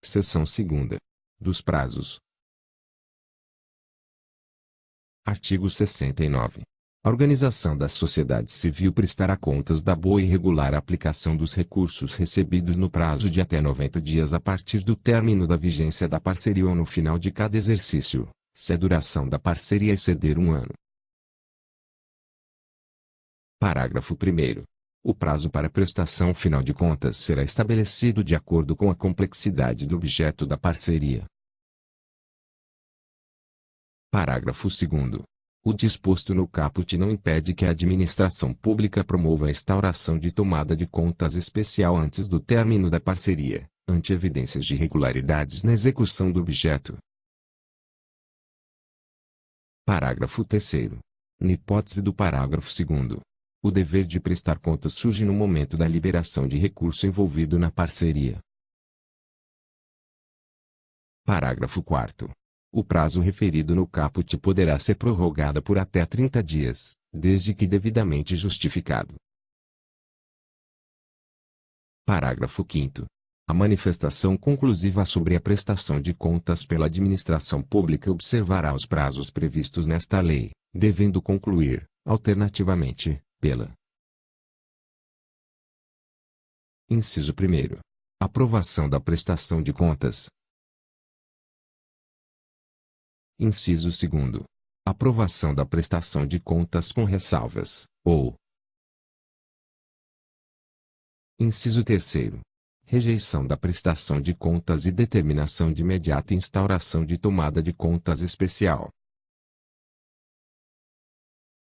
Seção 2ª. Dos prazos. Artigo 69. A organização da sociedade civil prestará contas da boa e regular aplicação dos recursos recebidos no prazo de até 90 dias a partir do término da vigência da parceria ou no final de cada exercício, se a duração da parceria exceder 1 ano. Parágrafo 1º. O prazo para prestação final de contas será estabelecido de acordo com a complexidade do objeto da parceria. Parágrafo 2º. O disposto no caput não impede que a administração pública promova a instauração de tomada de contas especial antes do término da parceria, ante evidências de irregularidades na execução do objeto. Parágrafo 3º. Na hipótese do parágrafo 2º, o dever de prestar contas surge no momento da liberação de recurso envolvido na parceria. Parágrafo 4º. O prazo referido no caput poderá ser prorrogado por até 30 dias, desde que devidamente justificado. Parágrafo 5º. A manifestação conclusiva sobre a prestação de contas pela administração pública observará os prazos previstos nesta lei, devendo concluir, alternativamente, pela: Inciso 1º. Aprovação da prestação de contas. Inciso 2º. Aprovação da prestação de contas com ressalvas, ou. Inciso 3º. Rejeição da prestação de contas e determinação de imediata instauração de tomada de contas especial.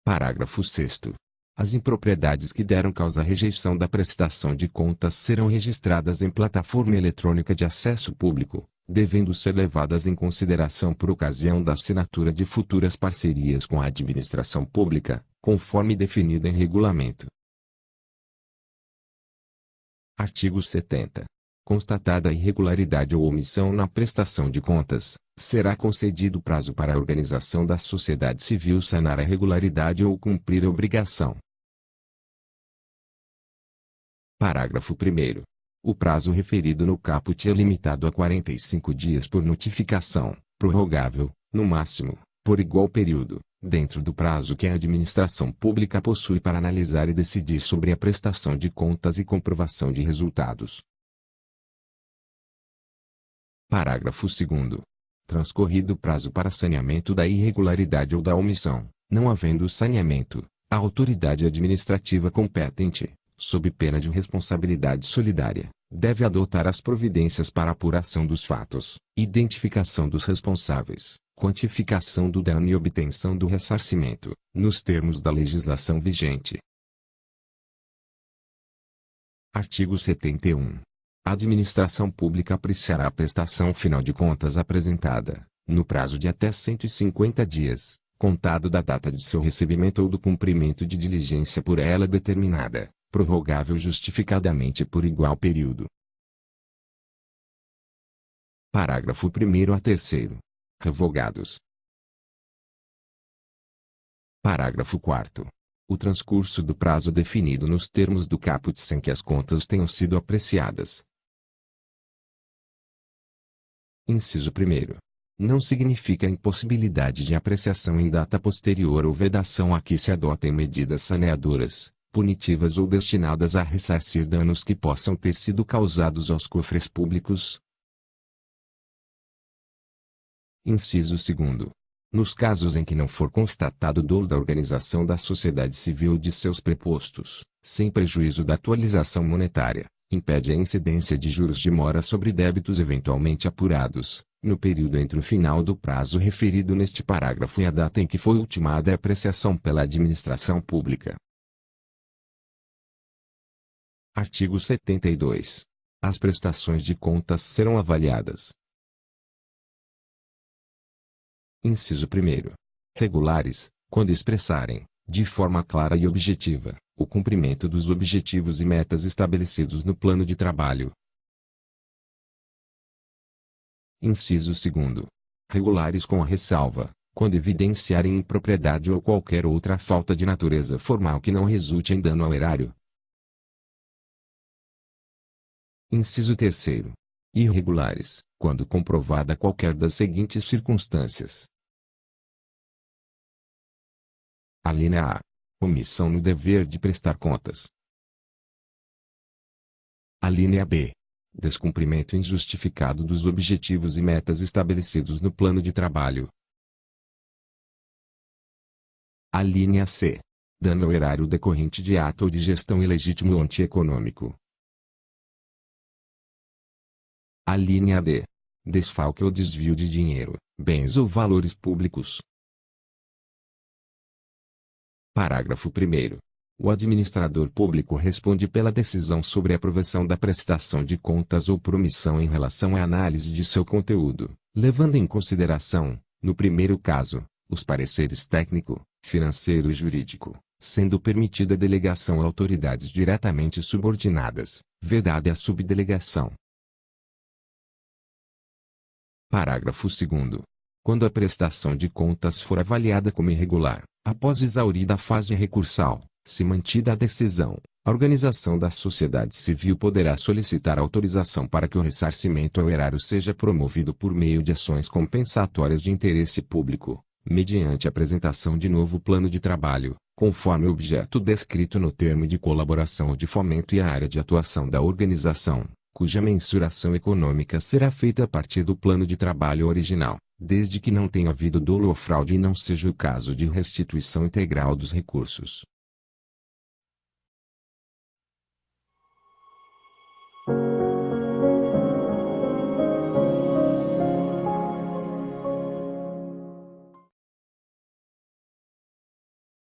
Parágrafo 6º. As impropriedades que deram causa à rejeição da prestação de contas serão registradas em plataforma eletrônica de acesso público, devendo ser levadas em consideração por ocasião da assinatura de futuras parcerias com a administração pública, conforme definido em regulamento. Artigo 70. Constatada irregularidade ou omissão na prestação de contas, será concedido prazo para a organização da sociedade civil sanar a irregularidade ou cumprir a obrigação. Parágrafo 1º. O prazo referido no caput é limitado a 45 dias por notificação, prorrogável, no máximo, por igual período, dentro do prazo que a administração pública possui para analisar e decidir sobre a prestação de contas e comprovação de resultados. Parágrafo 2º. Transcorrido o prazo para saneamento da irregularidade ou da omissão, não havendo saneamento, a autoridade administrativa competente, sob pena de responsabilidade solidária, deve adotar as providências para apuração dos fatos, identificação dos responsáveis, quantificação do dano e obtenção do ressarcimento, nos termos da legislação vigente. Artigo 71. A administração pública apreciará a prestação final de contas apresentada, no prazo de até 150 dias, contado da data de seu recebimento ou do cumprimento de diligência por ela determinada, prorrogável justificadamente por igual período. Parágrafo 1º a 3º. Revogados. Parágrafo 4º. O transcurso do prazo definido nos termos do caput sem que as contas tenham sido apreciadas. Inciso 1º. Não significa impossibilidade de apreciação em data posterior ou vedação a que se adotem medidas saneadoras, punitivas ou destinadas a ressarcir danos que possam ter sido causados aos cofres públicos. Inciso 2º. Nos casos em que não for constatado dolo da organização da sociedade civil de seus prepostos, sem prejuízo da atualização monetária, impede a incidência de juros de mora sobre débitos eventualmente apurados, no período entre o final do prazo referido neste parágrafo e a data em que foi ultimada a apreciação pela administração pública. Artigo 72. As prestações de contas serão avaliadas. Inciso 1º. Regulares, quando expressarem, de forma clara e objetiva, o cumprimento dos objetivos e metas estabelecidos no plano de trabalho. Inciso 2º. Regulares com a ressalva, quando evidenciarem impropriedade ou qualquer outra falta de natureza formal que não resulte em dano ao erário. Inciso 3º. irregulares, quando comprovada qualquer das seguintes circunstâncias. Alínea A. Omissão no dever de prestar contas. Alínea B. Descumprimento injustificado dos objetivos e metas estabelecidos no plano de trabalho. Alínea C. Dano ao erário decorrente de ato ou de gestão ilegítimo ou antieconômico. Alínea D. Desfalque ou desvio de dinheiro, bens ou valores públicos. Parágrafo 1º. O administrador público responde pela decisão sobre a aprovação da prestação de contas ou por omissão em relação à análise de seu conteúdo, levando em consideração, no primeiro caso, os pareceres técnico, financeiro e jurídico, sendo permitida a delegação a autoridades diretamente subordinadas, vedada a subdelegação. Parágrafo 2º. Quando a prestação de contas for avaliada como irregular, após exaurida a fase recursal, se mantida a decisão, a organização da sociedade civil poderá solicitar autorização para que o ressarcimento ao erário seja promovido por meio de ações compensatórias de interesse público, mediante apresentação de novo plano de trabalho, conforme o objeto descrito no termo de colaboração ou de fomento e a área de atuação da organização, cuja mensuração econômica será feita a partir do plano de trabalho original, desde que não tenha havido dolo ou fraude e não seja o caso de restituição integral dos recursos.